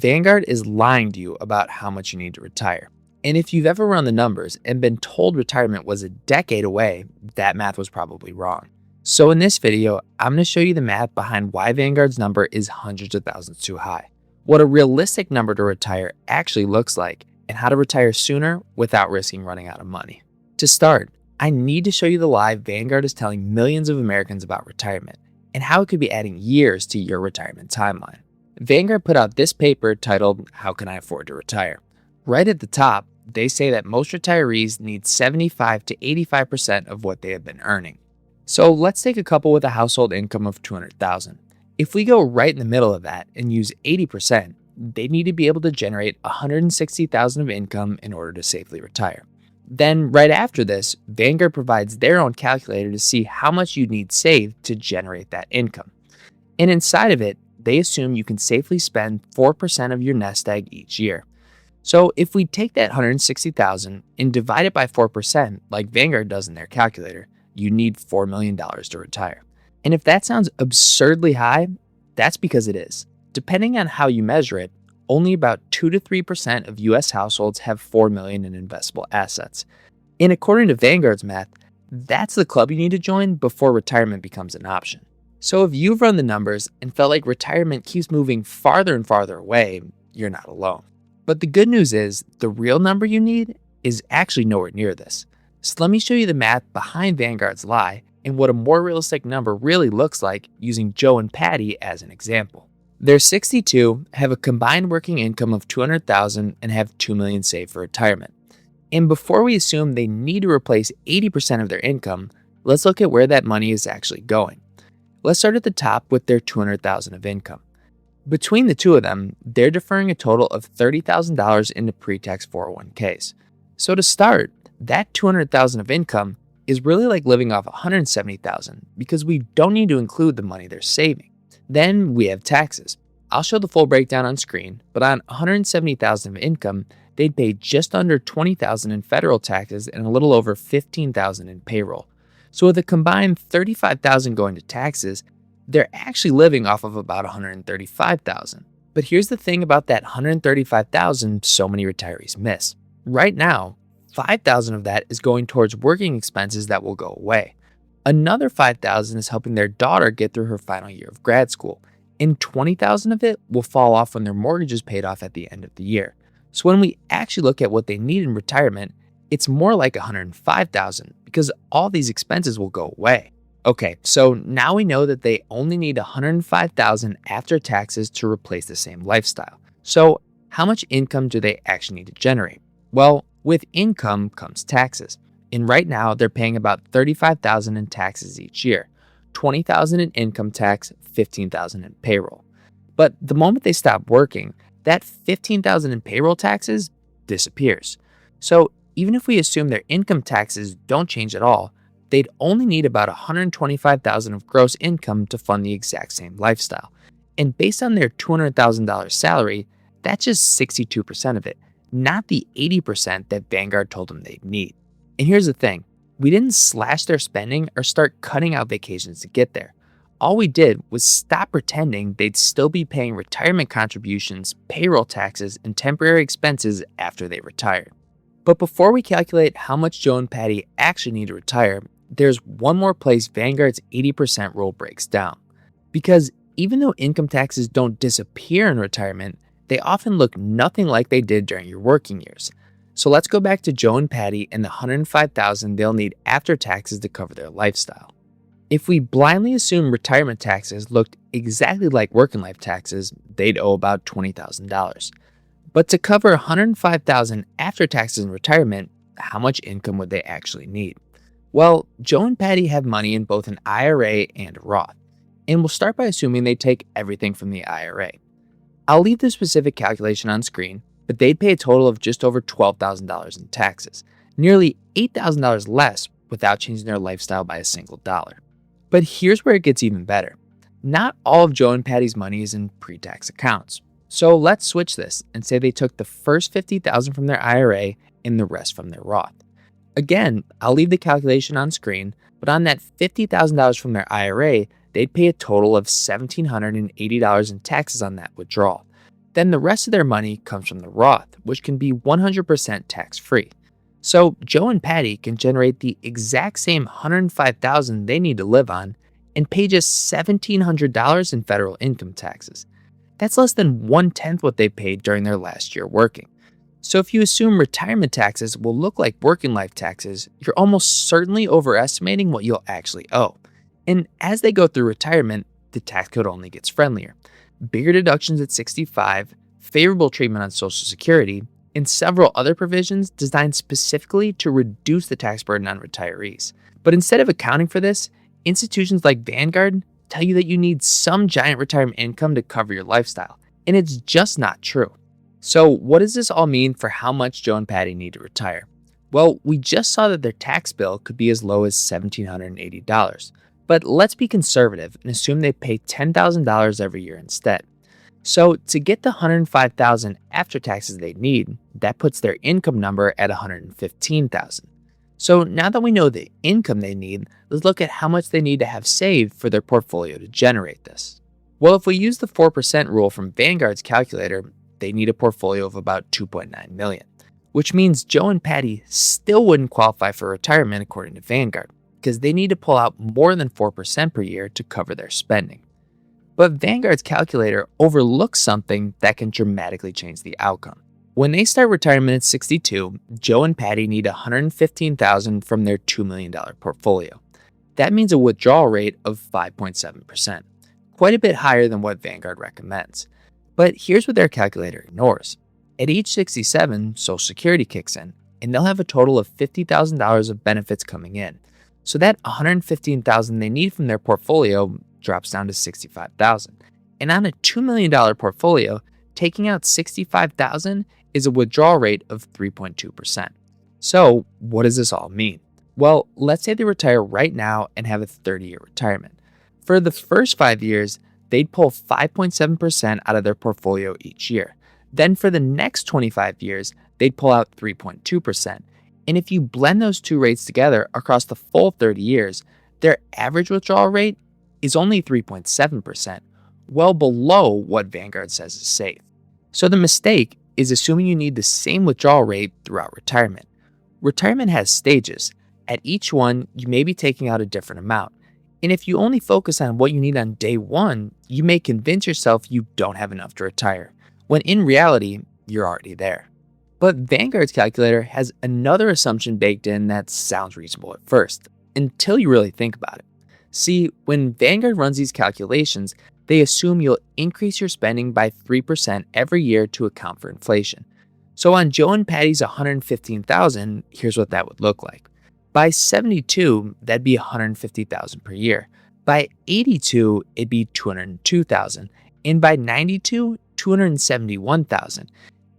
Vanguard is lying to you about how much you need to retire. And if you've ever run the numbers and been told retirement was a decade away, that math was probably wrong. So in this video, I'm going to show you the math behind why Vanguard's number is hundreds of thousands too high, what a realistic number to retire actually looks like, and how to retire sooner without risking running out of money. To start, I need to show you the lie Vanguard is telling millions of Americans about retirement and how it could be adding years to your retirement timeline. Vanguard put out this paper titled, "How Can I Afford to Retire?" Right at the top, they say that most retirees need 75 to 85% of what they have been earning. So let's take a couple with a household income of $200,000. If we go right in the middle of that and use 80%, they need to be able to generate $160,000 of income in order to safely retire. Then right after this, Vanguard provides their own calculator to see how much you need saved to generate that income. And inside of it, they assume you can safely spend 4% of your nest egg each year. So if we take that $160,000 and divide it by 4%, like Vanguard does in their calculator, you need $4 million to retire. And if that sounds absurdly high, that's because it is. Depending on how you measure it, only about 2 to 3% of US households have $4 million in investable assets. And according to Vanguard's math, that's the club you need to join before retirement becomes an option. So if you've run the numbers and felt like retirement keeps moving farther and farther away, you're not alone. But the good news is the real number you need is actually nowhere near this. So let me show you the math behind Vanguard's lie and what a more realistic number really looks like using Joe and Patty as an example. They're 62, have a combined working income of $200,000, and have $2 million saved for retirement. And before we assume they need to replace 80% of their income, let's look at where that money is actually going. Let's start at the top with their $200,000 of income. Between the two of them, they're deferring a total of $30,000 into pre-tax 401ks. So to start, that $200,000 of income is really like living off $170,000 because we don't need to include the money they're saving. Then we have taxes. I'll show the full breakdown on screen, but on $170,000 of income, they'd pay just under $20,000 in federal taxes and a little over $15,000 in payroll. So with a combined $35,000 going to taxes, they're actually living off of about $135,000. But here's the thing about that $135,000 so many retirees miss. Right now, $5,000 of that is going towards working expenses that will go away. Another $5,000 is helping their daughter get through her final year of grad school, and $20,000 of it will fall off when their mortgage is paid off at the end of the year. So when we actually look at what they need in retirement, it's more like $105,000 because all these expenses will go away. Okay, so now we know that they only need $105,000 after taxes to replace the same lifestyle. So how much income do they actually need to generate? Well, with income comes taxes. And right now, they're paying about $35,000 in taxes each year, $20,000 in income tax, $15,000 in payroll. But the moment they stop working, that $15,000 in payroll taxes disappears. So even if we assume their income taxes don't change at all, they'd only need about $125,000 of gross income to fund the exact same lifestyle. And based on their $200,000 salary, that's just 62% of it, not the 80% that Vanguard told them they'd need. And here's the thing, we didn't slash their spending or start cutting out vacations to get there. All we did was stop pretending they'd still be paying retirement contributions, payroll taxes, and temporary expenses after they retired. But before we calculate how much Joe and Patty actually need to retire, there's one more place Vanguard's 80% rule breaks down. Because even though income taxes don't disappear in retirement, they often look nothing like they did during your working years. So let's go back to Joe and Patty and the $105,000 they'll need after taxes to cover their lifestyle. If we blindly assume retirement taxes looked exactly like working life taxes, they'd owe about $20,000. But to cover $105,000 after taxes in retirement, how much income would they actually need? Well, Joe and Patty have money in both an IRA and a Roth. And we'll start by assuming they take everything from the IRA. I'll leave the specific calculation on screen, but they'd pay a total of just over $12,000 in taxes, nearly $8,000 less without changing their lifestyle by a single dollar. But here's where it gets even better. Not all of Joe and Patty's money is in pre-tax accounts. So let's switch this and say they took the first $50,000 from their IRA and the rest from their Roth. Again, I'll leave the calculation on screen, but on that $50,000 from their IRA, they'd pay a total of $1,780 in taxes on that withdrawal. Then the rest of their money comes from the Roth, which can be 100% tax-free. So Joe and Patty can generate the exact same $105,000 they need to live on and pay just $1,700 in federal income taxes. That's less than 1/10 what they paid during their last year working. So if you assume retirement taxes will look like working life taxes, you're almost certainly overestimating what you'll actually owe. And as they go through retirement, the tax code only gets friendlier. Bigger deductions at 65, favorable treatment on Social Security, and several other provisions designed specifically to reduce the tax burden on retirees. But instead of accounting for this, institutions like Vanguard tell you that you need some giant retirement income to cover your lifestyle, and it's just not true. So what does this all mean for how much Joe and Patty need to retire? Well, we just saw that their tax bill could be as low as $1,780, but let's be conservative and assume they pay $10,000 every year instead. So to get the $105,000 after taxes they need, that puts their income number at $115,000. So now that we know the income they need, let's look at how much they need to have saved for their portfolio to generate this. Well, if we use the 4% rule from Vanguard's calculator, they need a portfolio of about $2.9 million, which means Joe and Patty still wouldn't qualify for retirement according to Vanguard, because they need to pull out more than 4% per year to cover their spending. But Vanguard's calculator overlooks something that can dramatically change the outcome. When they start retirement at 62, Joe and Patty need $115,000 from their $2 million portfolio. That means a withdrawal rate of 5.7%, quite a bit higher than what Vanguard recommends. But here's what their calculator ignores. At age 67, Social Security kicks in, and they'll have a total of $50,000 of benefits coming in. So that $115,000 they need from their portfolio drops down to $65,000. And on a $2 million portfolio, taking out $65,000 is a withdrawal rate of 3.2%. So what does this all mean? Well, let's say they retire right now and have a 30-year retirement. For the first 5 years, they'd pull 5.7% out of their portfolio each year. Then for the next 25 years, they'd pull out 3.2%. And if you blend those two rates together across the full 30 years, their average withdrawal rate is only 3.7%, well below what Vanguard says is safe. So the mistake is assuming you need the same withdrawal rate throughout retirement. Retirement has stages. At each one, you may be taking out a different amount. And if you only focus on what you need on day one, you may convince yourself you don't have enough to retire, when in reality, you're already there. But Vanguard's calculator has another assumption baked in that sounds reasonable at first, until you really think about it. See, when Vanguard runs these calculations, they assume you'll increase your spending by 3% every year to account for inflation. So on Joe and Patty's $115,000, here's what that would look like. By 72, that'd be $150,000 per year. By 82, it'd be $202,000. And by 92, $271,000.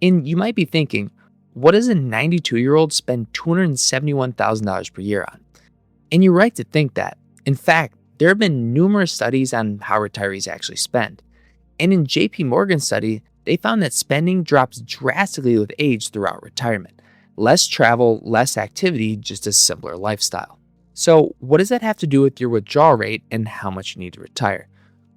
And you might be thinking, what does a 92-year-old spend $271,000 per year on? And you're right to think that. In fact, there have been numerous studies on how retirees actually spend. And in JP Morgan's study, they found that spending drops drastically with age throughout retirement. Less travel, less activity, just a simpler lifestyle. So what does that have to do with your withdrawal rate and how much you need to retire?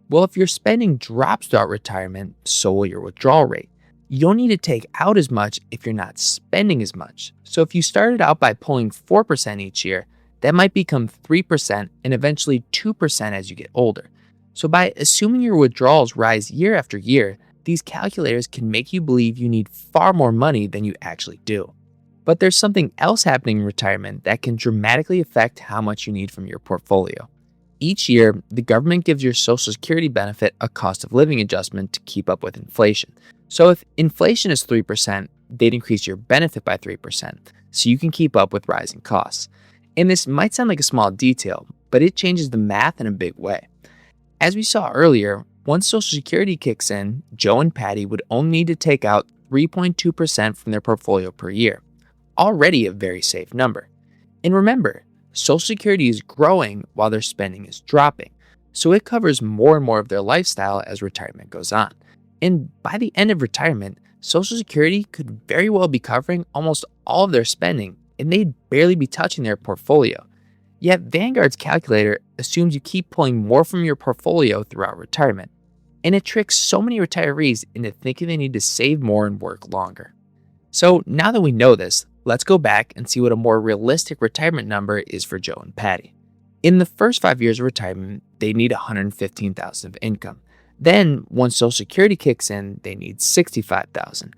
Well, if your spending drops throughout retirement, so will your withdrawal rate. You don't need to take out as much if you're not spending as much. So if you started out by pulling 4% each year, that might become 3% and eventually 2% as you get older. So by assuming your withdrawals rise year after year, these calculators can make you believe you need far more money than you actually do. But there's something else happening in retirement that can dramatically affect how much you need from your portfolio. Each year, the government gives your Social Security benefit a cost of living adjustment to keep up with inflation. So if inflation is 3%, they'd increase your benefit by 3%, so you can keep up with rising costs. And this might sound like a small detail, but it changes the math in a big way. As we saw earlier, once Social Security kicks in, Joe and Patty would only need to take out 3.2% from their portfolio per year. Already a very safe number. And remember, Social Security is growing while their spending is dropping, so it covers more and more of their lifestyle as retirement goes on. And by the end of retirement, Social Security could very well be covering almost all of their spending, and they'd barely be touching their portfolio. Yet Vanguard's calculator assumes you keep pulling more from your portfolio throughout retirement. And it tricks so many retirees into thinking they need to save more and work longer. So now that we know this, let's go back and see what a more realistic retirement number is for Joe and Patty. In the first 5 years of retirement, they need $115,000 of income. Then, once Social Security kicks in, they need $65,000.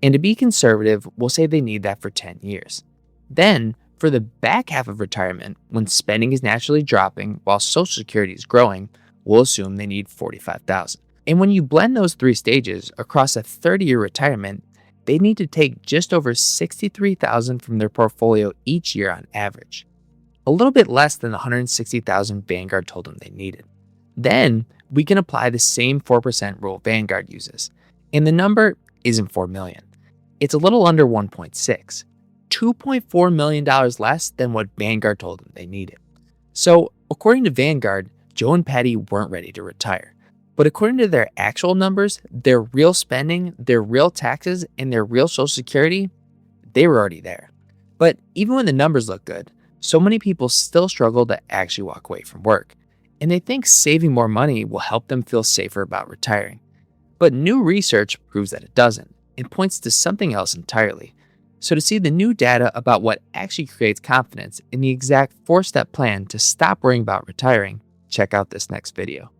And to be conservative, we'll say they need that for 10 years. Then, for the back half of retirement, when spending is naturally dropping while Social Security is growing, we'll assume they need $45,000. And when you blend those three stages across a 30-year retirement, they need to take just over $63,000 from their portfolio each year on average. A little bit less than the $160,000 Vanguard told them they needed. Then, we can apply the same 4% rule Vanguard uses. And the number isn't $4 million. It's a little under 1.6. $2.4 million less than what Vanguard told them they needed. So, according to Vanguard, Joe and Patty weren't ready to retire. But according to their actual numbers, their real spending, their real taxes, and their real Social Security, they were already there. But even when the numbers look good, so many people still struggle to actually walk away from work. And they think saving more money will help them feel safer about retiring. But new research proves that it doesn't. It points to something else entirely. So to see the new data about what actually creates confidence in the exact 4-step plan to stop worrying about retiring, check out this next video.